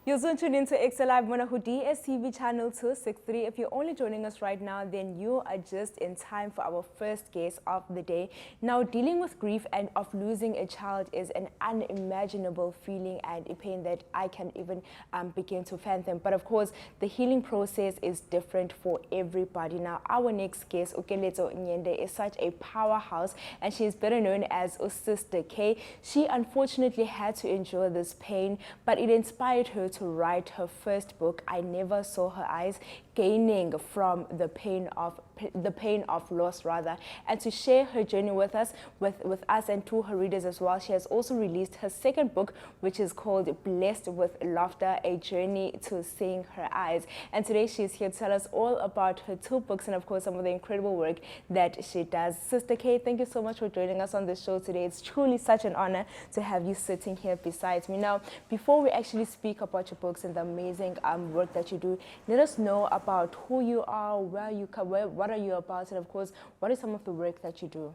You're soon tuned into EKSE Live Monaco DSTV channel 263. If you're only joining us right now, then you are just in time for our first guest of the day. Now, dealing with grief and of losing a child is an unimaginable feeling and a pain that I can't even begin to fathom. But of course, the healing process is different for everybody. Now, our next guest, Keletso Yende, is such a powerhouse, and she is better known as Sister K. She unfortunately had to endure this pain, but it inspired her to write her first book, I Never Saw Her Eyes, gaining from the pain of loss rather, and to share her journey with us and to her readers as well. She has also released her second book, which is called Blessed with Laughter, a journey to seeing her eyes. And today she is here to tell us all about her two books and of course some of the incredible work that she does. Sister K, thank you so much for joining us on the show today. It's truly such an honor to have you sitting here beside me. Now, before we actually speak about your books and the amazing work that you do, let us know about who you are, where you come, what are you about, and of course, what is some of the work that you do?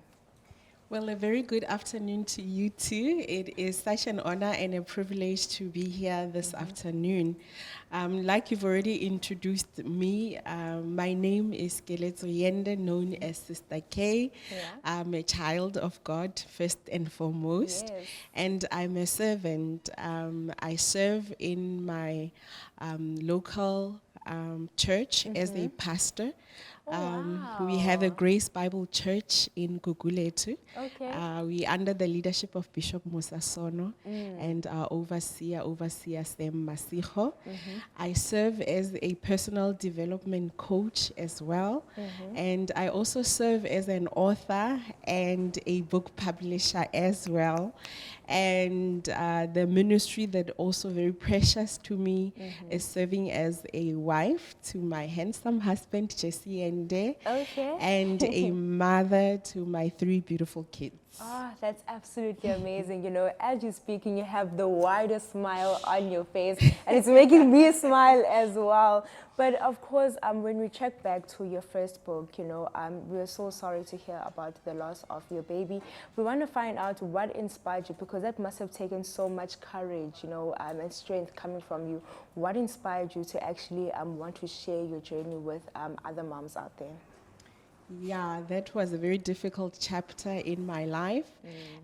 Well, a very good afternoon to you too. It is such an honor and a privilege to be here this afternoon. Like you've already introduced me, my name is Keletso Yende, known as Sister K. Yeah. I'm a child of God, first and foremost, Yes. and I'm a servant. I serve in my local church as a pastor. We have a wow. Grace Bible Church in Guguletu. Okay. We under the leadership of Bishop Musasono and our overseer Sam Masiho. I serve as a personal development coach as well. And I also serve as an author and a book publisher as well. And the ministry that also very precious to me is serving as a wife to my handsome husband, Jesse Yende, Okay. and a mother to my 3 beautiful kids. Ah, that's absolutely amazing. You know, as you're speaking, you have the widest smile on your face, and it's making me smile as well. But of course, when we check back to your first book, you know, we're so sorry to hear about the loss of your baby. We want to find out what inspired you, because that must have taken so much courage, you know, and strength coming from you. What inspired you to actually want to share your journey with other moms out there? Yeah, that was a very difficult chapter in my life.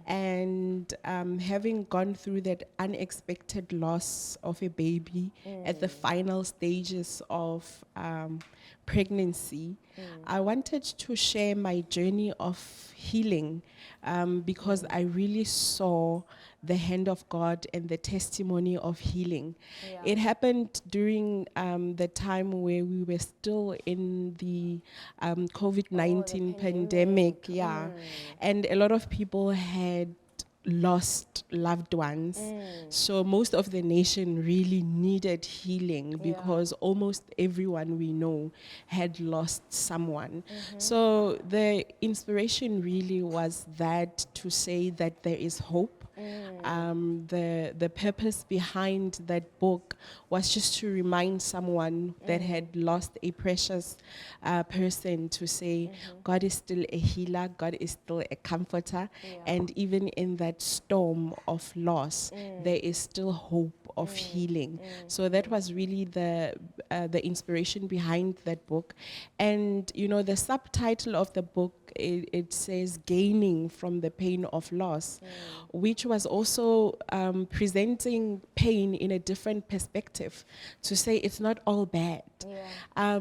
And having gone through that unexpected loss of a baby at the final stages of pregnancy, I wanted to share my journey of healing because I really saw the hand of God and the testimony of healing. Yeah. It happened during the time where we were still in the COVID-19 pandemic, yeah. And a lot of people had lost loved ones. So most of the nation really needed healing because almost everyone we know had lost someone. So the inspiration really was that to say that there is hope. The purpose behind that book was just to remind someone that had lost a precious person to say, God is still a healer, God is still a comforter, and even in that storm of loss, there is still hope of healing. So that was really the inspiration behind that book. And you know, the subtitle of the book, it says gaining from the pain of loss, which was also presenting pain in a different perspective, to say it's not all bad.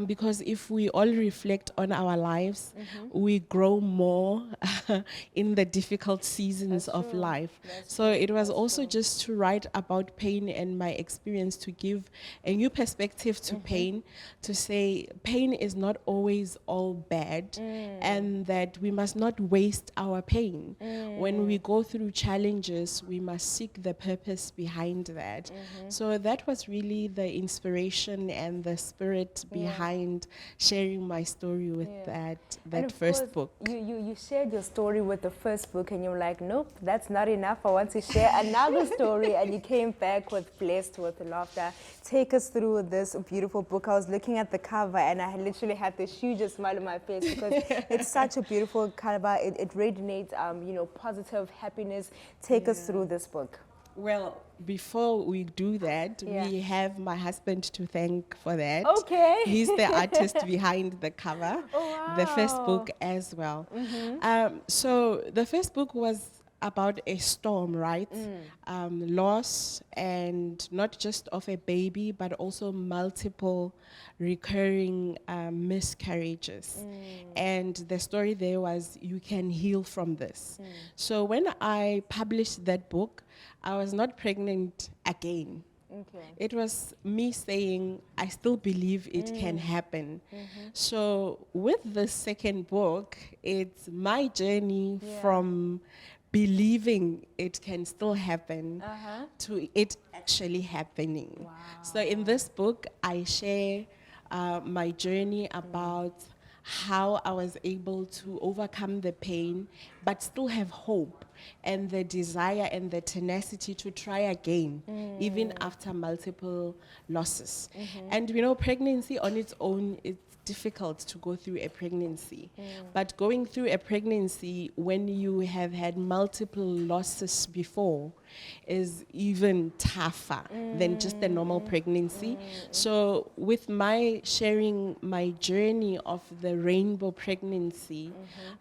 Because if we all reflect on our lives, we grow more in the difficult seasons of life. So it was also just to write about pain and my experience, to give a new perspective to pain, to say pain is not always all bad, and that we must not waste our pain. When we go through challenges, we must seek the purpose behind that. So that was really the inspiration and the spirit behind sharing my story with that first book. You shared your story with the first book, and you're like, nope, that's not enough. I want to share another story, and you came back with Blessed with Laughter. Take us through this beautiful book. I was looking at the cover, and I literally had this huge smile on my face because it's such a beautiful cover. It radiates, you know, positive happiness. Take us through this book. Well, before we do that, Yeah. we have my husband to thank for that. Okay. He's the artist behind the cover, Oh, the first wow. book as well. So the first book was about a storm, right? Loss, and not just of a baby, but also multiple recurring miscarriages. And the story there was you can heal from this. So when I published that book, I was not pregnant again. Okay. It was me saying, I still believe it can happen. So, with the second book, it's my journey from believing it can still happen to it actually happening. Wow. So, in this book, I share my journey about how I was able to overcome the pain, but still have hope and the desire and the tenacity to try again, even after multiple losses. And you know, pregnancy on its own, it's difficult to go through a pregnancy. But going through a pregnancy when you have had multiple losses before is even tougher than just a normal pregnancy. So with my sharing my journey of the rainbow pregnancy,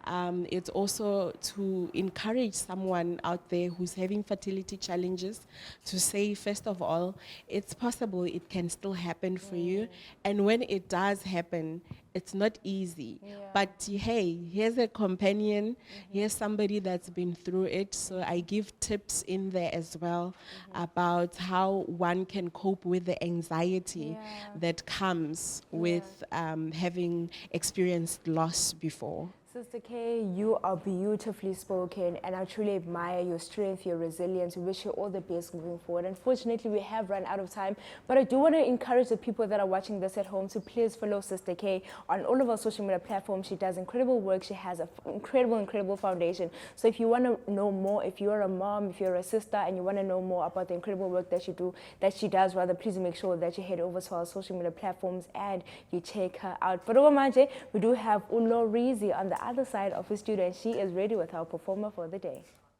it's also to encourage someone out there who's having fertility challenges to say, first of all, it's possible, it can still happen for you. And when it does happen, it's not easy. But hey, here's a companion, here's somebody that's been through it. So I give tips in there as well about how one can cope with the anxiety that comes with having experienced loss before. Sister K, you are beautifully spoken, and I truly admire your strength, your resilience. We wish you all the best moving forward. Unfortunately, we have run out of time, but I do want to encourage the people that are watching this at home to please follow Sister K on all of our social media platforms. She does incredible work. She has an incredible foundation. So if you want to know more, if you're a mom, if you're a sister, and you want to know more about the incredible work that she does, please make sure that you head over to our social media platforms and you check her out. But over manje, we do have Ulo Rizi on the other side of the studio, and she is ready with our performer for the day.